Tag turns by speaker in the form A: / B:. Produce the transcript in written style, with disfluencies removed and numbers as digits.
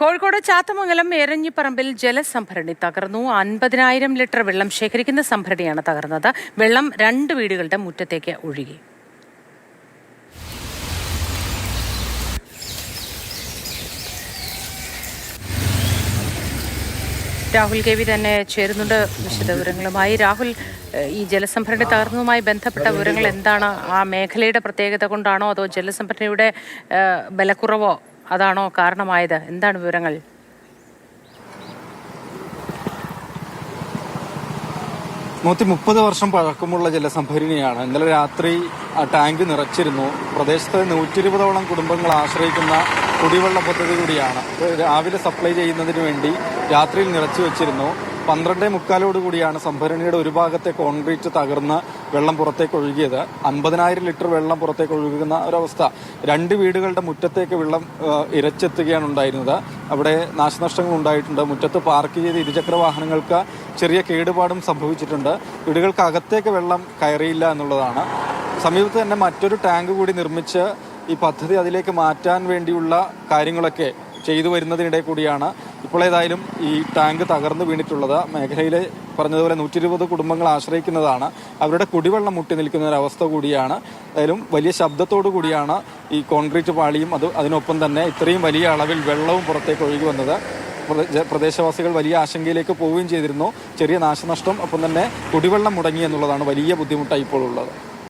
A: കോഴിക്കോട് ചാത്തമംഗലം എരഞ്ഞിപ്പറമ്പിൽ ജലസംഭരണി തകർന്നു. 50,000 ലിറ്റർ വെള്ളം ശേഖരിക്കുന്ന സംഭരണിയാണ് തകർന്നത്. വെള്ളം 2 വീടുകളുടെ മുറ്റത്തേക്ക് ഒഴുകി. രാഹുൽ കെ വി തന്നെ ചേരുന്നുണ്ട് വിശദവിവരങ്ങളുമായി. രാഹുൽ, ഈ ജലസംഭരണി തകർന്നതുമായി ബന്ധപ്പെട്ട വിവരങ്ങൾ എന്താണ്? ആ മേഖലയുടെ പ്രത്യേകത കൊണ്ടാണോ അതോ ജലസംഭരണിയുടെ ബലക്കുറവോ അതാണോ കാരണമായത്? എന്താണ് വിവരങ്ങൾ?
B: 130 വർഷം പഴക്കമുള്ള ജലസംഭരണിയാണ്. ഇന്നലെ രാത്രി ടാങ്ക് നിറച്ചിരുന്നു. പ്രദേശത്ത് 120ഓളം കുടുംബങ്ങൾ ആശ്രയിക്കുന്ന കുടിവെള്ള പദ്ധതി കൂടിയാണ്. രാവിലെ സപ്ലൈ ചെയ്യുന്നതിന് വേണ്ടി രാത്രിയിൽ നിറച്ചു വെച്ചിരുന്നു. 12:45 കൂടിയാണ് സംഭരണിയുടെ ഒരു ഭാഗത്തെ കോൺക്രീറ്റ് തകർന്ന് വെള്ളം പുറത്തേക്ക് ഒഴുകിയത്. 50,000 ലിറ്റർ വെള്ളം പുറത്തേക്ക് ഒഴുകുന്ന ഒരവസ്ഥ. 2 വീടുകളുടെ മുറ്റത്തേക്ക് വെള്ളം ഇരച്ചെത്തുകയാണ് ഉണ്ടായിരുന്നത്. അവിടെ നാശനഷ്ടങ്ങൾ ഉണ്ടായിട്ടുണ്ട്. മുറ്റത്ത് പാർക്ക് ചെയ്ത ഇരുചക്ര വാഹനങ്ങൾക്ക് ചെറിയ കേടുപാടും സംഭവിച്ചിട്ടുണ്ട്. വീടുകൾക്ക് അകത്തേക്ക് വെള്ളം കയറിയില്ല എന്നുള്ളതാണ്. സമീപത്ത് തന്നെ മറ്റൊരു ടാങ്ക് കൂടി നിർമ്മിച്ച് ഈ പദ്ധതി അതിലേക്ക് മാറ്റാൻ വേണ്ടിയുള്ള കാര്യങ്ങളൊക്കെ ചെയ്തു വരുന്നതിനിടെ കൂടിയാണ് ഇപ്പോൾ ഏതായാലും ഈ ടാങ്ക് തകർന്നു വീണിട്ടുള്ളത്. മേഖലയിലെ പറഞ്ഞതുപോലെ 120 കുടുംബങ്ങൾ ആശ്രയിക്കുന്നതാണ്. അവരുടെ കുടിവെള്ളം മുട്ടി നിൽക്കുന്ന ഒരവസ്ഥ കൂടിയാണ്. ഏതായാലും വലിയ ശബ്ദത്തോടു കൂടിയാണ് ഈ കോൺക്രീറ്റ് പാളിയും അതിനൊപ്പം തന്നെ ഇത്രയും വലിയ അളവിൽ വെള്ളവും പുറത്തേക്ക് ഒഴുകി വന്നത്. പ്രദേശവാസികൾ വലിയ ആശങ്കയിലേക്ക് പോവുകയും ചെയ്തിരുന്നു. ചെറിയ നാശനഷ്ടം, ഒപ്പം തന്നെ കുടിവെള്ളം മുടങ്ങി എന്നുള്ളതാണ് വലിയ ബുദ്ധിമുട്ടായി ഇപ്പോൾ ഉള്ളത്.